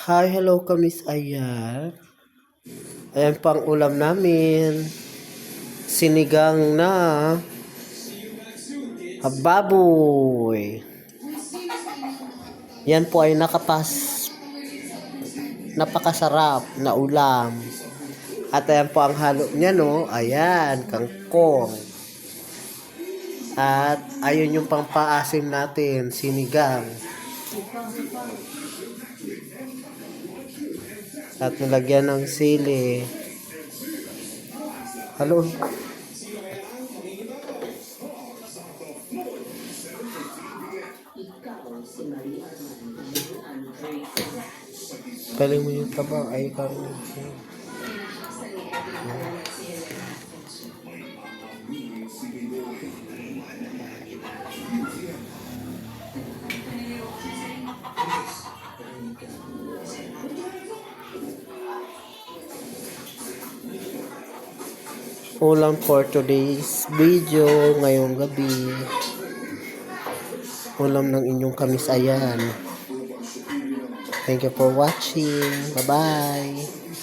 Hi, hello Kamis Ayar. Ayan pang ulam namin. Sinigang na baboy. Yan po ay napakasarap na ulam. At ayan po ang halo niya, no? Ayan, kangkong. At ayun yung pampaasim natin, sinigang. At nilagyan ng sili. Halo. Galing mo yung taba ay karon. Ulam for today's video ngayong gabi. Ulam ng inyong Kamis Ayan. Thank you for watching. Bye-bye.